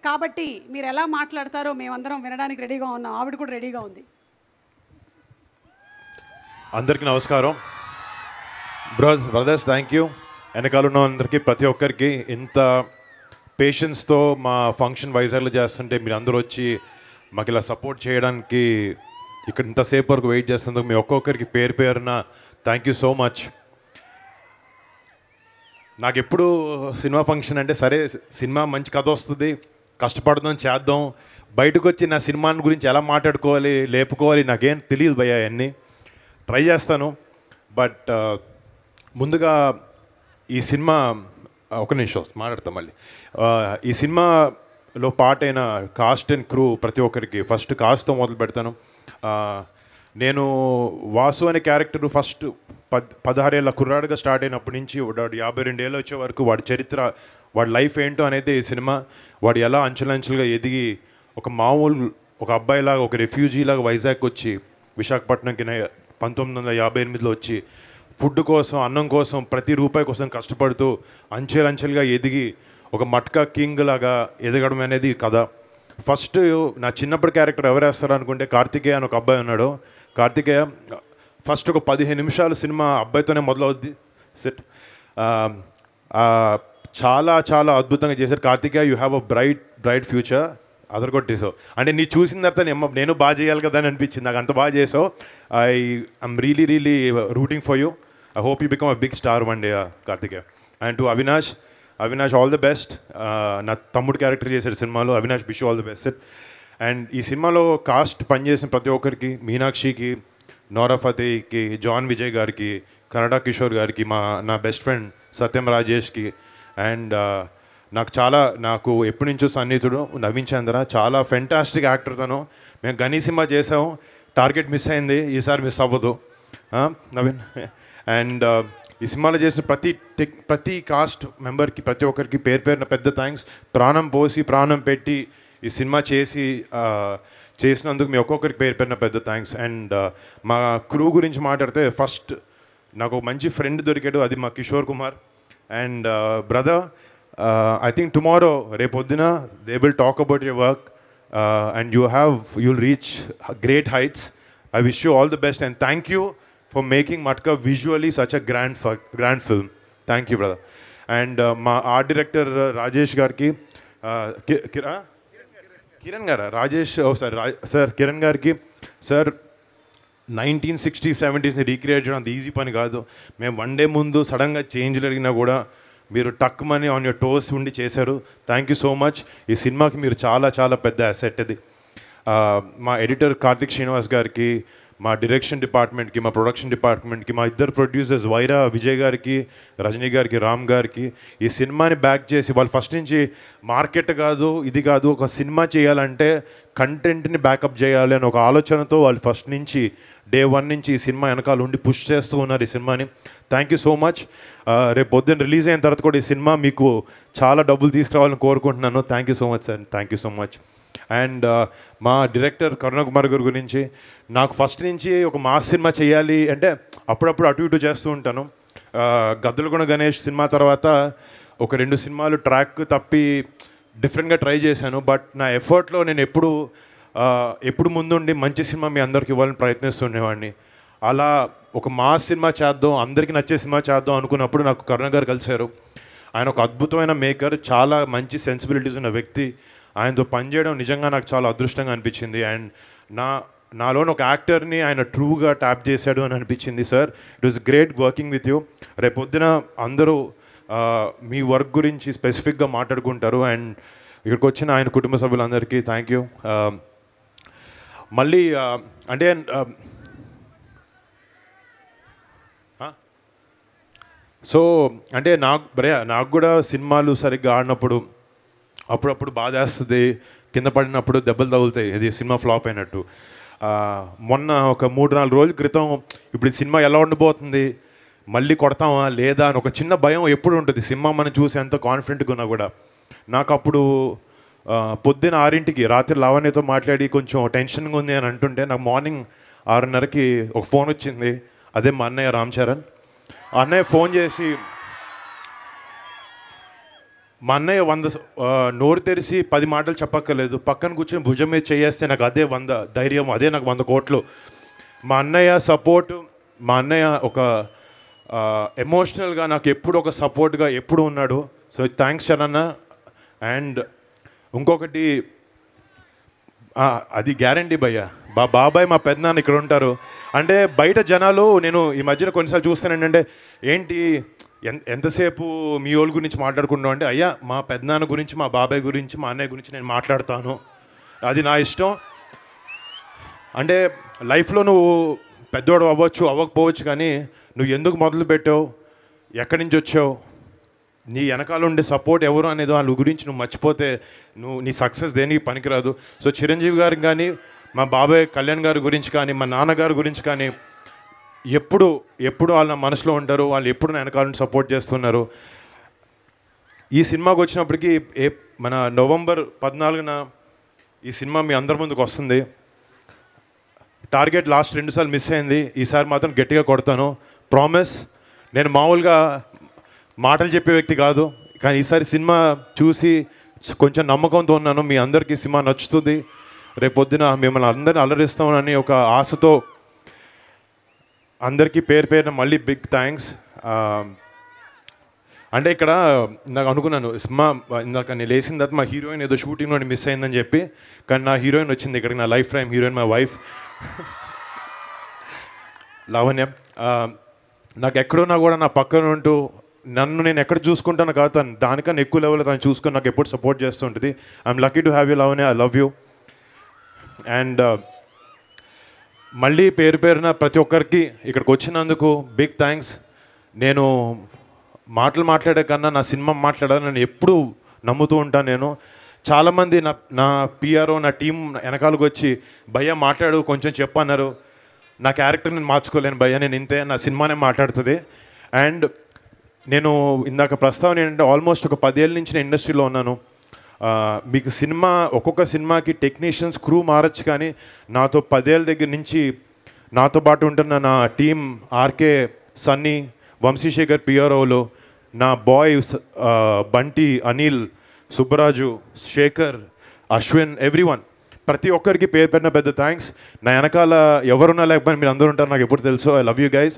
కాబట్టి మీరు ఎలా మాట్లాడతారో మేమందరం వినడానికి రెడీగా ఉన్నాం. ఆవిడ కూడా రెడీగా ఉంది. అందరికీ నమస్కారం. Brothers thank you. వెనకాల ఉన్న అందరికీ, ప్రతి ఒక్కరికి ఇంత పేషెన్స్తో మా ఫంక్షన్ వైజాగ్లో చేస్తుంటే మీరు అందరూ వచ్చి మాకు ఇలా సపోర్ట్ చేయడానికి ఇక్కడ ఇంతసేపు వరకు వెయిట్ చేస్తున్నందుకు మీ ఒక్కొక్కరికి పేరు పేరున థ్యాంక్ యూ సో మచ్. నాకు ఎప్పుడు సినిమా ఫంక్షన్ అంటే సరే సినిమా మంచి కథ వస్తుంది, కష్టపడదాం చేద్దాం, బయటకు వచ్చి నా సినిమా గురించి ఎలా మాట్లాడుకోవాలి లేపుకోవాలి నాకేం తెలియదు భయ్యా, అన్నీ ట్రై చేస్తాను. బట్ ముందుగా ఈ సినిమా ఒక నిమిషం మాట్లాడతాం మళ్ళీ. ఈ సినిమాలో పార్ట్ అయిన కాస్ట్ అండ్ క్రూ ప్రతి ఒక్కరికి ఫస్ట్ కాస్ట్తో మొదలు పెడతాను. నేను వాసు అనే క్యారెక్టర్ ఫస్ట్ 16 ఏళ్ళ కుర్రాడుగా స్టార్ట్ అయినప్పటి నుంచి వాడు 52 ఏళ్ళు వచ్చే వరకు వాడి చరిత్ర, వాడి లైఫ్ ఏంటో అనేది ఈ సినిమా. వాడు ఎలా అంచెలంచెలుగా ఎదిగి ఒక మామూలు ఒక అబ్బాయిలాగా, ఒక రెఫ్యూజీలాగా వైజాగ్ వచ్చి విశాఖపట్నంకి 1958లో వచ్చి ఫుడ్ కోసం, అన్నం కోసం, ప్రతి రూపాయి కోసం కష్టపడుతూ అంచెలంచెలుగా ఎదిగి ఒక మట్కా కింగ్ లాగా ఎదగడం అనేది కథ. ఫస్ట్ నా చిన్నప్పటి క్యారెక్టర్ ఎవరు వేస్తారు అనుకుంటే కార్తికేయ అని ఒక అబ్బాయి ఉన్నాడు. కార్తికేయ ఫస్ట్ ఒక 15 నిమిషాలు సినిమా అబ్బాయితోనే మొదలవుద్ది సెట్. చాలా చాలా అద్భుతంగా చేశారు. Karthikeya you have a bright future. అదరగొట్టేసావు అంటే నీ చూసిన తర్వాత నేను బాగా చేయాలి కదా అని అనిపించింది నాకు. అంత బాగా చేసావు. I'm really rooting for you. I hope you become a big star one day Karthikeya. And to Avinash all the best. నా తమ్ముడు క్యారెక్టర్ చేశాడు సినిమాలో. Avinash wish all the best. And ఈ సినిమాలో కాస్ట్ పనిచేసిన ప్రతి ఒక్కరికి, మీనాక్షికి, నోరా ఫతేహ్కి, జాన్ విజయ్ గారికి, కన్నడ కిషోర్ గారికి, నా బెస్ట్ ఫ్రెండ్ సత్యం రాజేష్కి, అండ్ నాకు ఎప్పటి నుంచో సన్నిహితుడు నవీన్ చంద్ర, చాలా ఫెంటాస్టిక్ యాక్టర్ తను. మేము గనీ సినిమా చేసాం, టార్గెట్ మిస్ అయింది, ఈసారి మిస్ అవ్వదు నవీన్. అండ్ ఈ సినిమాలో చేసిన ప్రతి కాస్ట్ మెంబర్కి, ప్రతి ఒక్కరికి పేరు పేరున పెద్ద థ్యాంక్స్. ప్రాణం పోసి ప్రాణం పెట్టి ఈ సినిమా చేసినందుకు మీ ఒక్కొక్కరికి పేరు పేరున పెద్ద థ్యాంక్స్. అండ్ మా క్రూ గురించి మాట్లాడితే ఫస్ట్ నాకు ఒక మంచి ఫ్రెండ్ దొరికాడు, అది మా Kishore Kumar. And brother, I think tomorrow, రేపొద్దున they will talk about your work and you'll reach great heights. I wish you all the best and thank you for making Matka visually such a grand film. Thank you, brother. And మా art director Rajesh గారికి, కిరణ్ గారా Rajesh sir Kiran గారికి, sir 1960s 70s recreate చేయడం అంత easy పని కాదు. మేము one day ముందు సడన్గా చేంజ్లు అడిగినా కూడా మీరు టక్ మనీ ఆన్ యువర్ టోస్ ఉండి చేశారు. Thank you so much. ఈ సినిమాకి మీరు చాలా చాలా పెద్ద అసెట్ అది. మా ఎడిటర్ కార్తిక్ శ్రీనివాస్ గారికి, మా డైరెక్షన్ డిపార్ట్మెంట్కి, మా ప్రొడక్షన్ డిపార్ట్మెంట్కి, మా ఇద్దరు ప్రొడ్యూసర్స్ వైరా విజయ్ గారికి, రజనీ గారికి, రామ్ గారికి, ఈ సినిమాని బ్యాక్ చేసి వాళ్ళు ఫస్ట్ నుంచి మార్కెట్ కాదు ఇది కాదు, ఒక సినిమా చేయాలంటే కంటెంట్ని బ్యాకప్ చేయాలి అని ఒక ఆలోచనతో వాళ్ళు ఫస్ట్ నుంచి డే 1 నుంచి ఈ సినిమా వెనకాల ఉండి పుష్ చేస్తూ ఉన్నారు ఈ సినిమాని. Thank you so much. రేపు పొద్దున్న రిలీజ్ అయిన తర్వాత కూడా ఈ సినిమా మీకు చాలా డబ్బులు తీసుకురావాలని కోరుకుంటున్నాను. Thank you so much sir, thank you so much. And మా డైరెక్టర్ కరుణ కుమార్ గారి గురించి, నాకు ఫస్ట్ నుంచి ఒక మాస్ సినిమా చేయాలి అంటే అప్పుడప్పుడు అటు ఇటు చేస్తూ ఉంటాను. గద్దలగొండ గణేష్ సినిమా తర్వాత ఒక 2 సినిమాలు ట్రాక్ తప్పి డిఫరెంట్గా ట్రై చేశాను. బట్ నా ఎఫర్ట్లో నేను ఎప్పుడు ముందుండి మంచి సినిమా మీ అందరికి ఇవ్వాలని ప్రయత్నిస్తుండేవాడిని. అలా ఒక మాస్ సినిమా చేద్దాం, అందరికీ నచ్చే సినిమా చేద్దాం అనుకున్నప్పుడు నాకు కరుణ గారు కలిశారు. ఆయన ఒక అద్భుతమైన మేకర్, చాలా మంచి సెన్సిబిలిటీస్ ఉన్న వ్యక్తి. ఆయనతో పనిచేయడం నిజంగా నాకు చాలా అదృష్టంగా అనిపించింది. అండ్ నాలోని ఒక యాక్టర్ని ఆయన ట్రూగా ట్యాప్ చేశాడు అని అనిపించింది. Sir, it was great working with you. రేపొద్దున అందరూ మీ వర్క్ గురించి స్పెసిఫిక్గా మాట్లాడుకుంటారు. అండ్ ఇక్కడికి వచ్చిన ఆయన కుటుంబ సభ్యులందరికీ థ్యాంక్ యూ. మళ్ళీ అంటే సో అంటే నాకు కూడా సినిమాలు సరిగ్గా ఆడినప్పుడు అప్పుడప్పుడు బాధేస్తుంది, కింద పడినప్పుడు దెబ్బలు తగులుతాయి, ఇది సినిమా ఫ్లాప్ అయినట్టు. మొన్న ఒక 3-4 రోజుల క్రితం ఇప్పుడు ఈ సినిమా ఎలా ఉండబోతుంది, మళ్ళీ కొడతామా లేదా అని ఒక చిన్న భయం ఎప్పుడు ఉంటుంది సినిమా మనం చూసి ఎంత కాన్ఫిడెంట్గా ఉన్నా కూడా. నాకు అప్పుడు పొద్దున్న 6ంటికి రాత్రి లావణ్యతో మాట్లాడి కొంచెం టెన్షన్గా ఉంది అని అంటుంటే నాకు మార్నింగ్ 6:30కి ఒక ఫోన్ వచ్చింది. అదే మా అన్నయ్య రామ్ చరణ్. అన్నయ్య ఫోన్ చేసి మా అన్నయ్య నోరు తెరిచి 10 మాటలు చెప్పక్కర్లేదు, పక్కన కూర్చొని భుజం మీద చేయేస్తే నాకు అదే 100 ధైర్యం, అదే నాకు 100 కోట్లు. మా అన్నయ్య సపోర్టు, మా అన్నయ్య ఒక ఎమోషనల్గా నాకు ఎప్పుడు ఒక సపోర్ట్గా ఎప్పుడు ఉన్నాడు. So thanks Sharana. అండ్ ఇంకొకటి అది గ్యారంటీ భయ్య, బాబాయ్ మా పెద్దనాన్న ఇక్కడ ఉంటారు. అంటే బయట జనాలు నేను ఈ మధ్యన కొన్నిసార్లు చూస్తాను ఏంటంటే, ఏంటి ఎంతసేపు మీ వాళ్ళ గురించి మాట్లాడుకుంటాం అంటే, అయ్యా మా పెద్దనాన్న గురించి, మా బాబాయ్ గురించి, మా అన్నయ్య గురించి నేను మాట్లాడతాను, అది నా ఇష్టం. అంటే లైఫ్లో నువ్వు పెద్దోడు అవ్వచ్చు అవ్వకపోవచ్చు, కానీ నువ్వు ఎందుకు మొదలు పెట్టావు, ఎక్కడి నుంచి వచ్చావు, నీ వెనకాల ఉండే సపోర్ట్ ఎవరు అనేది వాళ్ళ గురించి నువ్వు మర్చిపోతే నీ సక్సెస్ దేనికి పనికిరాదు. సో చిరంజీవి గారికి కానీ, మా బాబాయ్ కళ్యాణ్ గారి గురించి కానీ, మా నాన్నగారి గురించి కానీ ఎప్పుడు వాళ్ళ మనసులో ఉంటారు, వాళ్ళు ఎప్పుడు నా వెనకాల నుండి సపోర్ట్ చేస్తున్నారు. ఈ సినిమాకి వచ్చినప్పటికీ మన నవంబర్ 14న ఈ సినిమా మీ అందరి ముందుకు వస్తుంది. టార్గెట్ లాస్ట్ 2 సార్లు మిస్ అయింది, ఈసారి మాత్రం గట్టిగా కొడతాను, ప్రామిస్. నేను మామూలుగా మాటలు చెప్పే వ్యక్తి కాదు, కానీ ఈసారి సినిమా చూసి కొంచెం నమ్మకంతో ఉన్నాను, మీ అందరికీ సినిమా నచ్చుతుంది, రేపొద్దున మిమ్మల్ని అందరినీ అలరిస్తామని ఒక ఆశతో అందరికీ పేరున మళ్ళీ బిగ్ థ్యాంక్స్. అంటే ఇక్కడ నాకు అనుకున్నాను సినిమా ఇందాక నేను లేచిన తర్వాత మా హీరోయిన్ ఏదో షూటింగ్లో మిస్ అయిందని చెప్పి, కానీ నా హీరోయిన్ వచ్చింది ఇక్కడికి, నా life time heroine, my wife Lavanya. నాకు ఎక్కడున్నా కూడా నా పక్కన ఉంటూ నన్ను నేను ఎక్కడ చూసుకుంటాను కాదు, తను దానికన్నా ఎక్కువ లెవెల్లో తను చూసుకొని నాకు ఎప్పుడు సపోర్ట్ చేస్తుంటుంది. I'm lucky to have you Lavanya, I love you. And మళ్ళీ పేరున ప్రతి ఒక్కరికి ఇక్కడికి వచ్చినందుకు బిగ్ థ్యాంక్స్. నేను మాట్లాడే కన్నా నా సినిమా మాట్లాడాలని నేను ఎప్పుడూ నమ్ముతూ ఉంటాను. నేను చాలామంది నా పిఆర్ఓ నా టీం వెనకాలకు వచ్చి భయ్య మాట్లాడు కొంచెం చెప్పన్నారు, నా క్యారెక్టర్ నేను మార్చుకోలేను భయ్య, నేను ఇంతే, నా సినిమానే మాట్లాడుతుంది. అండ్ నేను ఇందాక ప్రస్తావన ఏంటంటే ఆల్మోస్ట్ ఒక 10 ఏళ్ళ నుంచి నేను ఇండస్ట్రీలో ఉన్నాను. మీకు ఒక్కొక్క సినిమాకి టెక్నీషియన్స్ క్రూ మారచ్చు, కానీ నాతో 10 ఏళ్ళ దగ్గర నుంచి నాతో పాటు ఉంటున్న నా టీం ఆర్కే, సన్నీ, వంశీశేఖర్ పిఆర్ఓలు, నా బాయ్ బంటి, అనిల్, సుబ్బరాజు, శేఖర్, అశ్విన్, ఎవ్రీవన్, ప్రతి ఒక్కరికి పేరున పెద్ద థ్యాంక్స్. నా వెనకాల ఎవరున్నా లేకపోయినా మీరు అందరూ ఉంటారు, నాకు ఎప్పుడు తెలుసు. I love you guys.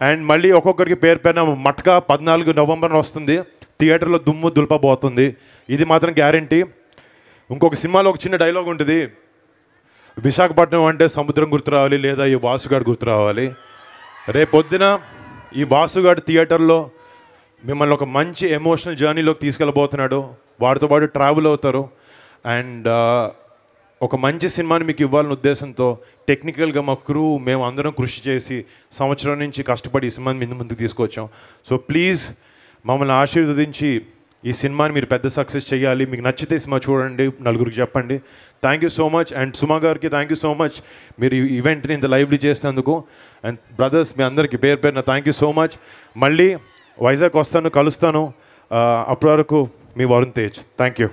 And మళ్ళీ ఒక్కొక్కరికి పేరున మట్కా 14 నవంబర్న వస్తుంది, థియేటర్లో దుమ్ము దులపబోతుంది, ఇది మాత్రం గ్యారంటీ. ఇంకొక సినిమాలో ఒక చిన్న డైలాగ్ ఉంటుంది, విశాఖపట్నం అంటే సముద్రం గుర్తు రావాలి, లేదా ఈ వాసుగాడు గుర్తు రావాలి. రేపొద్దున ఈ వాసుగాడు థియేటర్లో మిమ్మల్ని ఒక మంచి ఎమోషనల్ జర్నీలోకి తీసుకెళ్ళబోతున్నాడు, వాడితో పాటు ట్రావెల్ అవుతారు. అండ్ ఒక మంచి సినిమాని మీకు ఇవ్వాలనే ఉద్దేశంతో టెక్నికల్గా మా క్రూ మేము అందరం కృషి చేసి సంవత్సరం నుంచి కష్టపడి ఈ సినిమాని ముందుకు తీసుకొచ్చాం. సో ప్లీజ్ మమ్మల్ని ఆశీర్వదించి ఈ సినిమాని మీరు పెద్ద సక్సెస్ చేయాలి. మీకు నచ్చితే సినిమా చూడండి, నలుగురికి చెప్పండి. Thank you so much. And Suma గారికి థ్యాంక్ యూ సో మచ్, మీరు ఈ ఈవెంట్ని ఇంత లైవ్లీ చేసినందుకు. అండ్ బ్రదర్స్ మీ అందరికీ పేరున థ్యాంక్ యూ సో మచ్. మళ్ళీ వైజాగ్ వస్తాను, కలుస్తాను. అప్పటి వరకు మీ వరుణ్ తేజ్. Thank you.